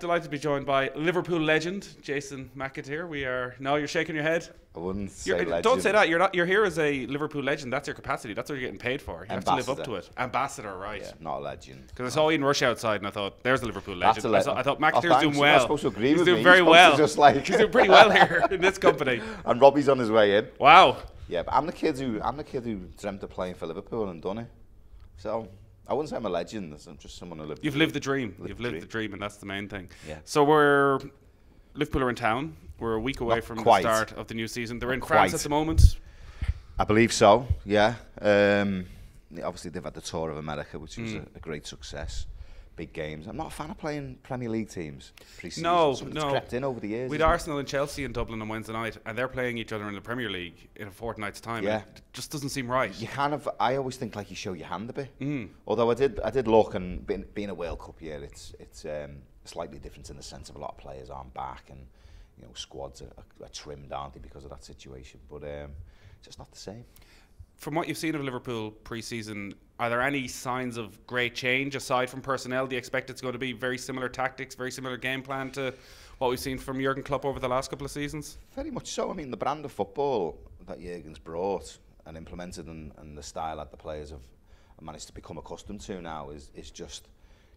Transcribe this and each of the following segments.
Delighted to be joined by Liverpool legend Jason McAteer. We are. No, you're shaking your head. I wouldn't say legend. Don't say that. You're not. You're here as a Liverpool legend. That's your capacity. That's what you're getting paid for. You have to live up to it. Ambassador, right? Yeah, not a legend. Because I saw Ian Rush outside, and I thought, "There's a Liverpool legend." I thought McAteer's doing well. You're not supposed to agree He's with doing me. very well. Just like he's doing pretty well here in this company. And Robbie's on his way in. Wow. Yeah, but I'm the kid who dreamt of playing for Liverpool and done it. So I wouldn't say I'm a legend. I'm just someone who lived. You've lived the dream. You've lived the dream, and that's the main thing. Yeah. So Liverpool are in town. We're a week away from the start of the new season. They're in France at the moment. I believe so. Yeah. Obviously, they've had the tour of America, which was a great success. Big games. I'm not a fan of playing Premier League teams pre-season. No. Crept in over the years. We had Arsenal and Chelsea in Dublin on Wednesday night, and they're playing each other in the Premier League in a fortnight's time. Yeah. It just doesn't seem right. You kind of. I always think like you show your hand a bit. Although I did look, and being a World Cup year, it's slightly different in the sense of a lot of players aren't back, and squads are trimmed, aren't they, because of that situation? But it's just not the same. From what you've seen of Liverpool pre-season, are there any signs of great change aside from personnel? Do you expect it's going to be very similar tactics, very similar game plan to what we've seen from Jurgen Klopp over the last couple of seasons? Very much so. I mean, the brand of football that Jurgen's brought and implemented, and the style that the players have managed to become accustomed to now is just,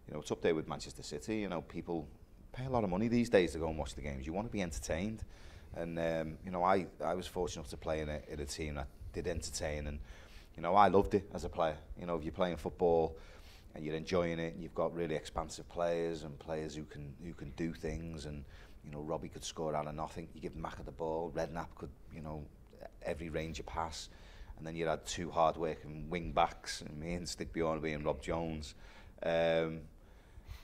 it's up there with Manchester City. People pay a lot of money these days to go and watch the games. You want to be entertained, and I was fortunate enough to play in a team that did entertain, and I loved it as a player. If you're playing football and you're enjoying it, and you've got really expansive players and players who can do things, and Robbie could score out of nothing. You give Macca the ball, Redknapp could every range of pass, and then you had two hard-working wing backs, and me and Stick Bjornby and Rob Jones.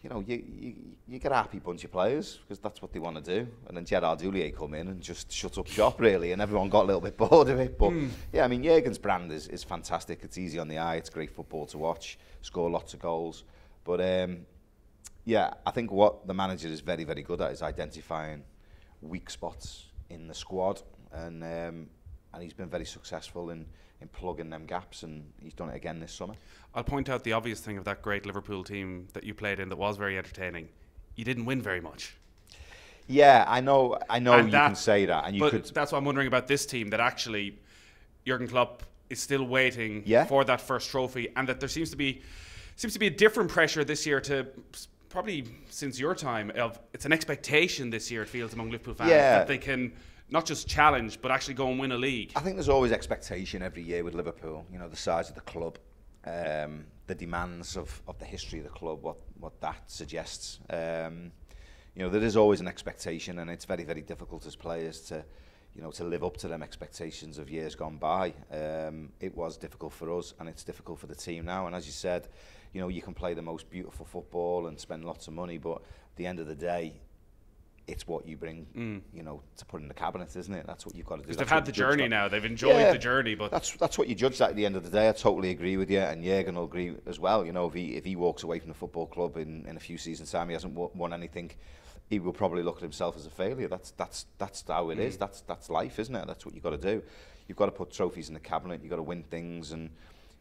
You get a happy bunch of players because that's what they want to do. And then Gerard Houllier come in and just shut up shop, really, and everyone got a little bit bored of it. But yeah, I mean, Jurgen's brand is fantastic. It's easy on the eye. It's great football to watch. Score lots of goals. But yeah, I think what the manager is very, very good at is identifying weak spots in the squad, and he's been very successful in plugging them gaps, and he's done it again this summer. I'll point out the obvious thing of that great Liverpool team that you played in that was very entertaining. You didn't win very much. Yeah, I know you can say that, and that's what I'm wondering about this team, that actually Jurgen Klopp is still waiting for that first trophy, and that there seems to be a different pressure this year to probably since your time of it's an expectation this year, it feels, among Liverpool fans that they can not just challenge, but actually go and win a league. I think there's always expectation every year with Liverpool. The size of the club, the demands of the history of the club, what that suggests. There is always an expectation, and it's very, very difficult as players to live up to them expectations of years gone by. It was difficult for us, and it's difficult for the team now. And as you said, you can play the most beautiful football and spend lots of money, but at the end of the day, it's what you bring, to put in the cabinet, isn't it? That's what you've got to do. Because they've had the journey now. They've enjoyed the journey, but that's what you judge at the end of the day. I totally agree with you, and Jurgen will agree as well. If he walks away from the football club in a few seasons' time, he hasn't won anything, he will probably look at himself as a failure. That's how it is. That's life, isn't it? That's what you've got to do. You've got to put trophies in the cabinet. You've got to win things, and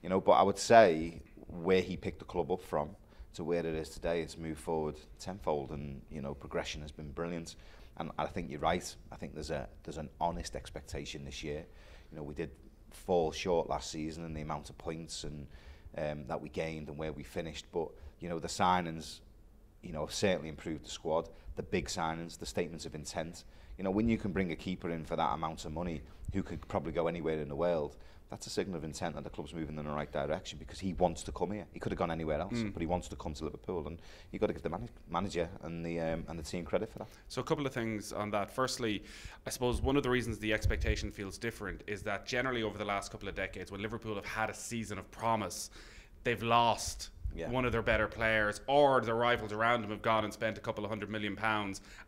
But I would say where he picked the club up from to where it is today, it's moved forward tenfold, and progression has been brilliant. And I think you're right. I think there's an honest expectation this year. We did fall short last season in the amount of points and that we gained and where we finished. But the signings, have certainly improved the squad. The big signings, the statements of intent. When you can bring a keeper in for that amount of money, who could probably go anywhere in the world, that's a signal of intent that the club's moving in the right direction, because he wants to come here. He could have gone anywhere else, but he wants to come to Liverpool, and you've got to give the manager and the team credit for that. So a couple of things on that. Firstly, I suppose one of the reasons the expectation feels different is that generally over the last couple of decades, when Liverpool have had a season of promise, they've lost one of their better players, or their rivals around them have gone and spent a couple of £100 million,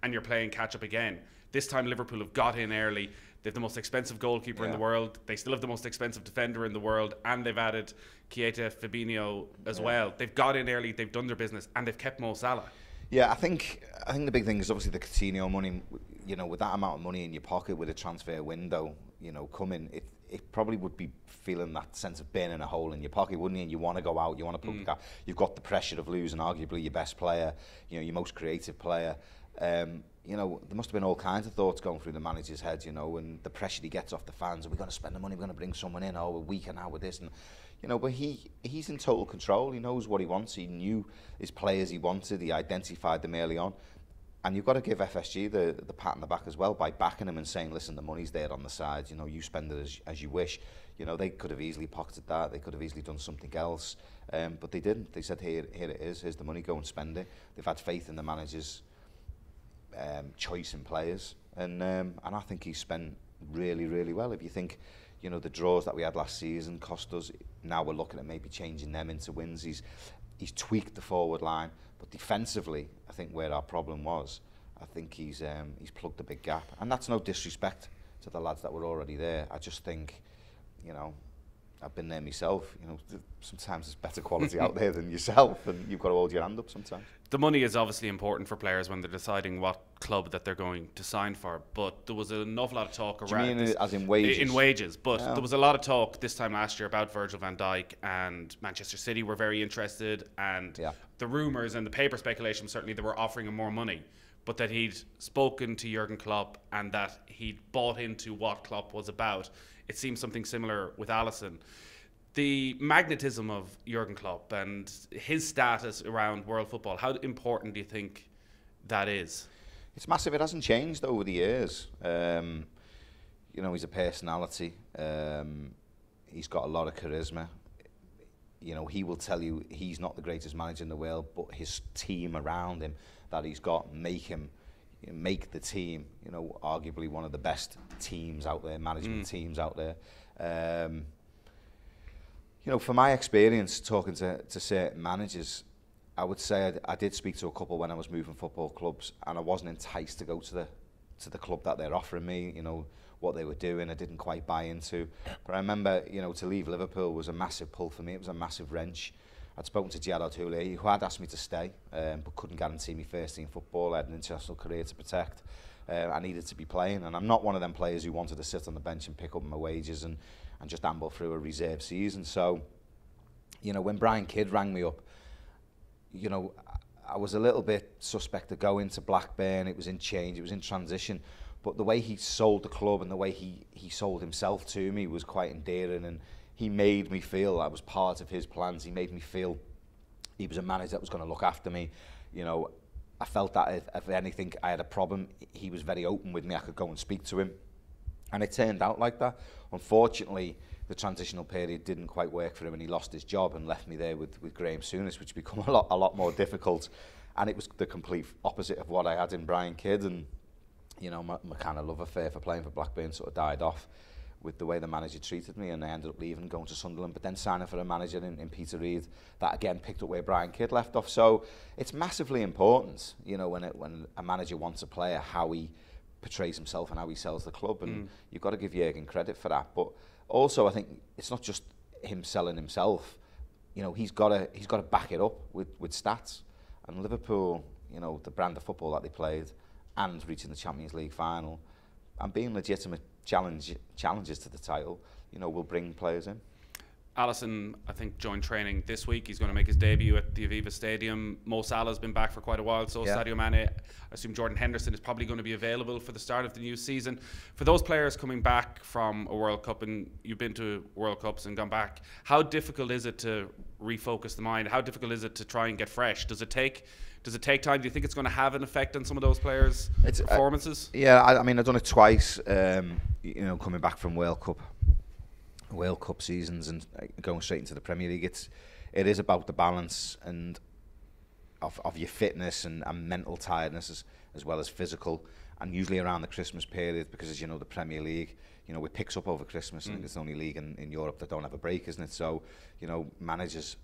and you're playing catch up again. This time Liverpool have got in early. They have the most expensive goalkeeper in the world. They still have the most expensive defender in the world, and they've added Keita, Fabinho as well. They've got in early, they've done their business, and they've kept Mo Salah. Yeah, I think the big thing is obviously the Coutinho money. With that amount of money in your pocket with a transfer window, coming, it probably would be feeling that sense of burning a hole in your pocket, wouldn't you? And you want to go out, you want to put the gap. You've got the pressure of losing arguably your best player, you know, your most creative player. You know, there must have been all kinds of thoughts going through the manager's head, you know, and the pressure he gets off the fans. Are we going to spend the money? We're going to bring someone in. Oh, we're weaker now with this. And, you know, but he's in total control. He knows what he wants. He knew his players he wanted. He identified them early on. And you've got to give FSG the pat on the back as well by backing him and saying, listen, the money's there on the side. You know, you spend it as you wish. You know, they could have easily pocketed that. They could have easily done something else. But they didn't. They said, here it is. Here's the money. Go and spend it. They've had faith in the manager's choice in players. And I think he's spent really, really well. If you think, you know, the draws that we had last season cost us. Now we're looking at maybe changing them into wins. He's tweaked the forward line. But defensively, I think where our problem was, I think he's plugged a big gap. And that's no disrespect to the lads that were already there. I just think, you know, I've been there myself. You know, sometimes there's better quality out there than yourself, and you've got to hold your hand up sometimes. The money is obviously important for players when they're deciding what club that they're going to sign for. But there was an awful lot of talk around. Do you mean as in wages? In wages. But there was a lot of talk this time last year about Virgil van Dijk, and Manchester City were very interested. And the rumours and the paper speculation certainly they were offering him more money, but that he'd spoken to Jurgen Klopp and that he'd bought into what Klopp was about. It seems something similar with Alisson. The magnetism of Jurgen Klopp and his status around world football, how important do you think that is? It's massive. It hasn't changed over the years. You know, he's a personality. He's got a lot of charisma. You know, he will tell you he's not the greatest manager in the world, but his team around him that he's got make the team, you know, arguably one of the best teams out there, management teams out there. You know, from my experience talking to certain managers, I would say I did speak to a couple when I was moving football clubs, and I wasn't enticed to go to the club that they're offering me. You know, what they were doing, I didn't quite buy into. But I remember, you know, to leave Liverpool was a massive pull for me. It was a massive wrench. I'd spoken to Gerard Houllier, who had asked me to stay, but couldn't guarantee me first team football. I had an international career to protect. I needed to be playing, and I'm not one of them players who wanted to sit on the bench and pick up my wages and just amble through a reserve season. So, you know, when Brian Kidd rang me up, you know, I was a little bit suspect to go into Blackburn. It was in change, it was in transition. But the way he sold the club and the way he sold himself to me was quite endearing, and he made me feel I was part of his plans. He made me feel he was a manager that was going to look after me. You know, I felt that if anything, I had a problem, he was very open with me. I could go and speak to him. And it turned out like that. Unfortunately, the transitional period didn't quite work for him, and he lost his job and left me there with Graham Souness, which became a lot more difficult. And it was the complete opposite of what I had in Brian Kidd. And, you know, my kind of love affair for playing for Blackburn sort of died off with the way the manager treated me, and I ended up leaving, going to Sunderland, but then signing for a manager in Peter Reid that again picked up where Brian Kidd left off. So it's massively important, you know, when a manager wants a player, how he portrays himself and how he sells the club, and you've got to give Jurgen credit for that. But also, I think it's not just him selling himself. You know, he's got to back it up with stats. And Liverpool, you know, the brand of football that they played, and reaching the Champions League final, and being legitimate challenges to the title, you know, will bring players in. Alisson, I think, joined training this week. He's going to make his debut at the Aviva Stadium. Mo Salah's been back for quite a while, so Sadio Mane. I assume Jordan Henderson is probably going to be available for the start of the new season. For those players coming back from a World Cup, and you've been to World Cups and gone back, how difficult is it to refocus the mind? How difficult is it to try and get fresh? Does it take time? Do you think it's going to have an effect on some of those players' performances? I mean, I've done it twice, you know, coming back from World Cup seasons and going straight into the Premier League. It is about the balance and of your fitness and mental tiredness as well as physical, and usually around the Christmas period, because, as you know, the Premier League, you know, it picks up over Christmas. I think it's the only league in Europe that don't have a break, isn't it? So, you know, managers,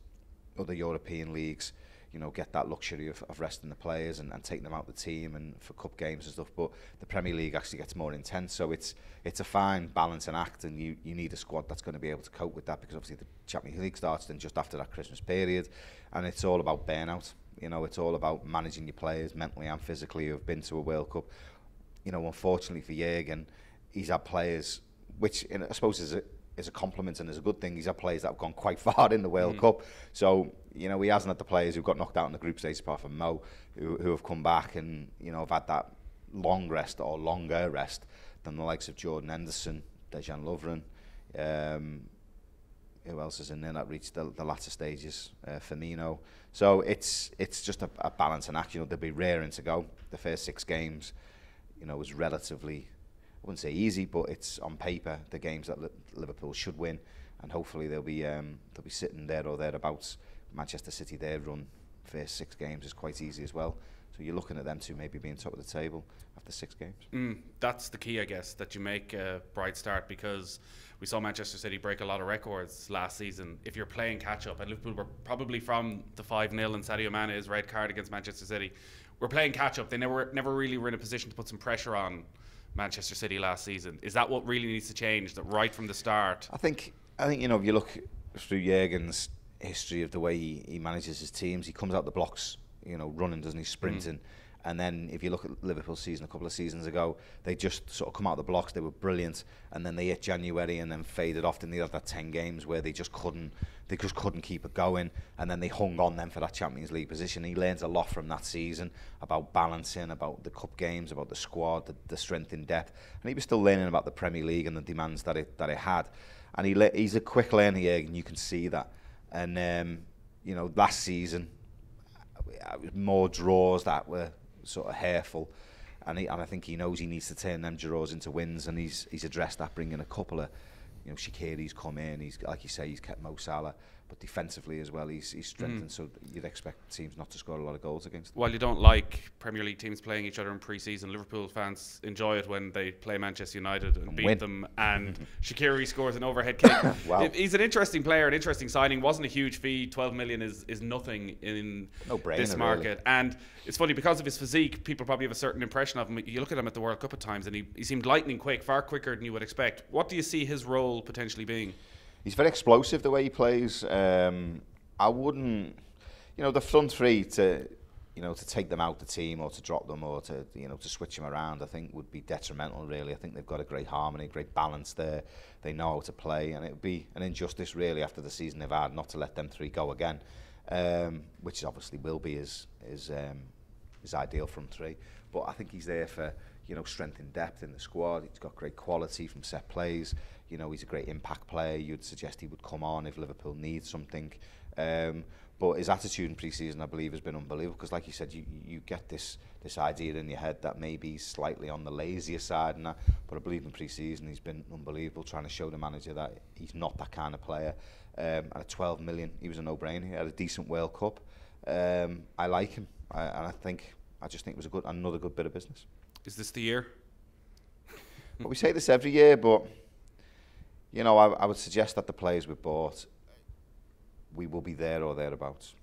other European leagues, you know, get that luxury of resting the players and taking them out the team and for cup games and stuff. But the Premier League actually gets more intense, so it's a fine balancing act, and you need a squad that's going to be able to cope with that, because obviously the Champions League starts then just after that Christmas period, and it's all about burnout. You know, it's all about managing your players mentally and physically who've been to a World Cup. You know, unfortunately for Jurgen, he's had players which I suppose is a compliment and is a good thing. He's had players that have gone quite far in the World Cup. So, you know, he hasn't had the players who got knocked out in the group stage apart from Mo, who have come back and, you know, have had that long rest or longer rest than the likes of Jordan Henderson, Dejan Lovren. Who else is in there that reached the latter stages? Firmino. So it's just a balancing act. You know, they'll be raring to go. The first 6 games, you know, was relatively, I wouldn't say easy, but it's on paper the games that Liverpool should win, and hopefully they'll be sitting there or thereabouts. Manchester City, their run first 6 games is quite easy as well. So you're looking at them two maybe being top of the table after 6 games. That's the key, I guess, that you make a bright start, because we saw Manchester City break a lot of records last season. If you're playing catch-up, and Liverpool were probably from the 5-0 and Sadio Mane's red card against Manchester City, we're playing catch-up. They never really were in a position to put some pressure on Manchester City last season. Is that what really needs to change, that right from the start? I think you know, if you look through Jurgen's history of the way he manages his teams, he comes out the blocks, you know, running, doesn't he, sprinting. And then if you look at Liverpool's season a couple of seasons ago, they just sort of come out the blocks, they were brilliant, and then they hit January and then faded off. And they had that 10 games where they just couldn't keep it going, and then they hung on then for that Champions League position. He learns a lot from that season about balancing, about the cup games, about the squad, the strength in depth, and he was still learning about the Premier League and the demands that it had. And he's a quick learner here, and you can see that. And you know, last season, more draws that were sort of hairful, and I think he knows he needs to turn them draws into wins, and he's addressed that, bringing a couple of, you know, Shaqiri's come in, he's, like you say, he's kept Mo Salah, but defensively as well, he's strengthened, so you'd expect teams not to score a lot of goals against them. While you don't like Premier League teams playing each other in pre-season, Liverpool fans enjoy it when they play Manchester United and beat win. them, and Shaqiri scores an overhead kick. Wow. He's an interesting player, an interesting signing. Wasn't a huge fee. 12 million is nothing in this market. Really. And it's funny, because of his physique, people probably have a certain impression of him. You look at him at the World Cup at times, and he seemed lightning quick, far quicker than you would expect. What do you see his role potentially being? He's very explosive the way he plays. I wouldn't, you know, the front three to take them out the team or to drop them or to, you know, to switch them around, I think would be detrimental, really. I think they've got a great harmony, great balance there. They know how to play, and it would be an injustice, really, after the season they've had, not to let them 3 go again, which obviously will be his ideal front 3. But I think he's there for, you know, strength and depth in the squad. He's got great quality from set plays. You know, he's a great impact player. You'd suggest he would come on if Liverpool needs something. But his attitude in pre-season, I believe, has been unbelievable, because, like you said, you get this idea in your head that maybe he's slightly on the lazier side and that, but I believe in pre-season he's been unbelievable, trying to show the manager that he's not that kind of player. At 12 million, he was a no-brainer. He had a decent World Cup. I like him, and I just think it was another good bit of business. Is this the year? Well, we say this every year, but, you know, I would suggest that the players we've bought, we will be there or thereabouts.